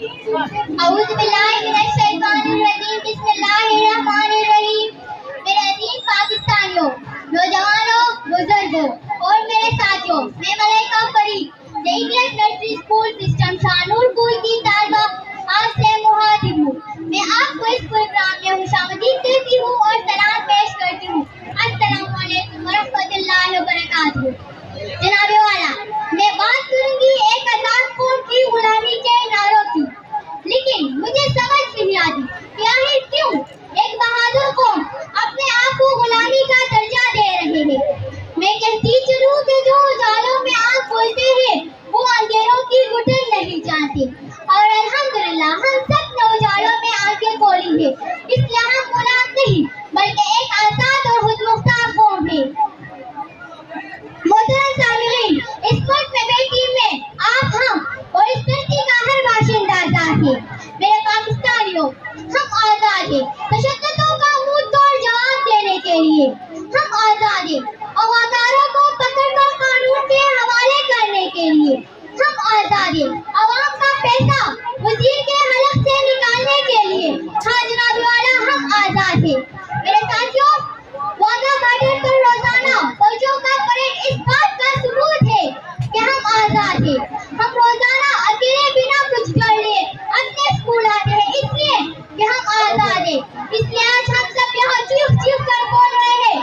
औज़ुबिल्लाहिमिनश्शैतानिर्रजीम, बिस्मिल्लाहिर्रहमानिर्रहीम। मेरे अजीज पाकिस्तानियों, नौजवानों, बुजुर्गों और मेरे साथियों, मैं Malaika Fareed English nursery school system Shahnoor पुल की तालिबा आज से मुहातिब हूँ। मैं आपको इस प्रोग्राम में खुशामदीद कहती हूँ और सलाम पेश करती हूँ। अस्सलामु अलैकुम वरहमतुल्लाहि वबरकातुहू। जनाबे वाला, मैं बात करूंगी एक आजाद कौम की गुलामी के नारों की, लेकिन मुझे समझ नहीं आती कि आखिर क्यों एक बहादुर कौम अपने आप को गुलामी का दर्जा दे रहे हैं। मैं कहती चलूं कि जो उजालों में आग खोलते हैं वो अंधेरों की घुटन नहीं जानते, और अल्हम्दुलिल्लाह हम सब ने उजालों में आंखें खोली है, इसलिए हम गुलाम नहीं बल्कि एक आजाद और खुदमुख्तार कौम है। मोहतरम सामिईन, इस मुल्क में बेटी में आप, हम और इस धरती का हर बाशिंदा आजाद है। मेरे पाकिस्तानियों, हम आजाद हैं तशद्दुदों का मुंह तोड़ जवाब देने के लिए। हम आजाद हैं अवाकारों को पकड़कर कानून के हवाले करने के लिए। हम आजाद हैं अवाम का पैसा वजीर के हलक से निकालने के लिए। हाँ जनाब वाला, हम आजाद हैं। मेरे साथियों, वाघा बॉर्डर पर रोजाना फौजों का परेड इस बात का सबूत है कि हम आजाद हैं। हम रोजाना अकेले बिना कुछ कर लिए अपने स्कूल आते हैं, इसलिए कि हम आजाद हैं। इसलिए आज हम सब यहाँ चीख चीख कर बोल रहे हैं,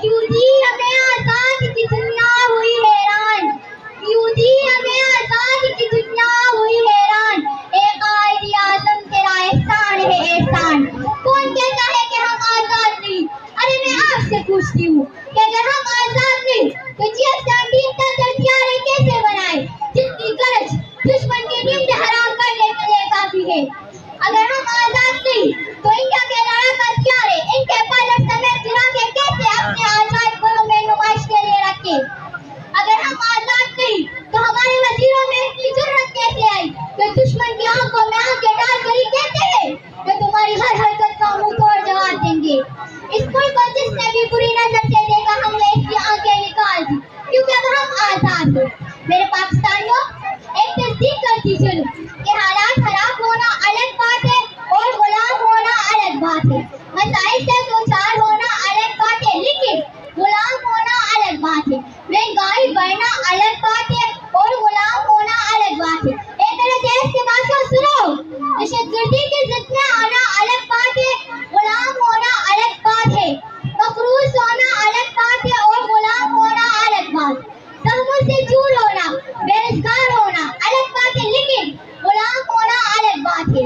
क्यों दी हमें आजाद की दुनिया हुई हैरान, क्यों दी हमें आजाद की दुनिया हुई हैरान। एक कायद आज़म तेरा एहसान है एहसान। कौन कहता है कि हम आजाद नहीं? अरे मैं आपसे पूछती हूँ कि अगर हम आजाद नहीं तो G17 तक हथियार कैसे बनाए, जिसकी गरज दुश्मन की नींद हराम करने के लिए काफी है। अगर हम आजाद नहीं तो इंडिया के लड़ाका हथियार इनके पायलट समेत गिरा के कैसे अपने आजाद घरों में नुमाइश के लिए रखे। अगर हम आजाद नहीं तो हमारे वजीरों में इतनी जुर्रत कैसे आई कि दुश्मन की आंखों में आंखें डाल कर ही कहते हैं कि तुम्हारी हर हरकत का मुंह तोड़ जवाब देंगे। इस मुल्क को जिसने भी बुरी नजर से देखा हमने इसकी आंखें निकाल दी, क्योंकि अब हम आजाद हैं। मेरे पाकिस्तानियों, एक तस्दीक करती चलूं कि हालात खराब होना अलग बात है और गुलाम होना अलग बात है। मसाइल से दो चार होना अलग बात है, लेकिन गुलाम होना अलग बात है। महंगाई बढ़ना अलग बात है और गुलाम होना अलग बात है। एक मेरे देश के वासियों सुनो, दहशतगर्दी की जिद में आना अलग बात है, गुलाम होना अलग बात है। मकरूज होना अलग बात है और गुलाम होना अलग बात। तहम्मुल से चूर होना, बेरोजगार होना अलग बात है, लेकिन गुलाम होना अलग बात है।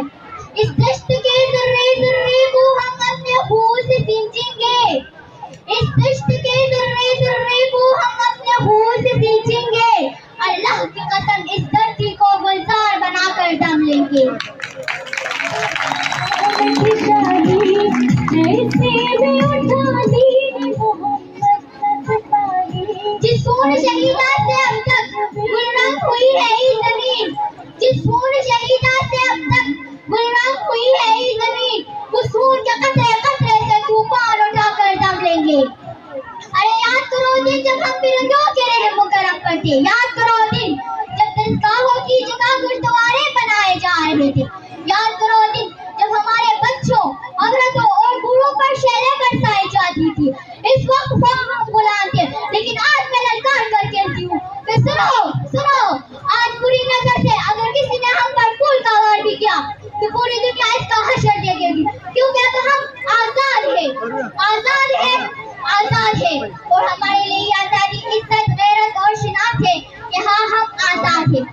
इस दश्त के जर्रे जर्रे को हम अपने खून से सींचेंगे, इस दश्त के जर्रे जर्रे को हम अपने खून से सींचेंगे। अल्लाह की कसम, इस धरती को गुलजार बनाकर दम लेंगे। जिस खून शहीदा से अब तक गुलरंग हुई है ये जमीन, जिस खून शहीदा से अब तक गुलरंग हुई है ये जमीन, उस खून के कतरे कतरे से तूफान उठाकर दम लेंगे। अरे याद करो दिन जब हम फिरंगियों के रहम करम करते, याद करो दिन जब दरगाहों की जगह गुरुद्वारे बनाए जा रहे थे, याद करो दिन जब हमारे बच्चों, औरतों और बूढ़ों पर शैलें बरसाई जाती थी। इस वक्त हम गुलाम थे, लेकिन आज मैं ललकार कर कहती हूँ कि सुनो सुनो, आज बुरी नजर से अगर किसी ने हम पर फूल का वार भी किया तो पूरी दुनिया इसका हश्र देखेगी, क्योंकि अब हम आजाद हैं, आजाद हैं, आजाद हैं। और हमारे लिए आजादी, इज्जत, गैरत और शिनाख्त है कि हाँ हम आजाद हैं।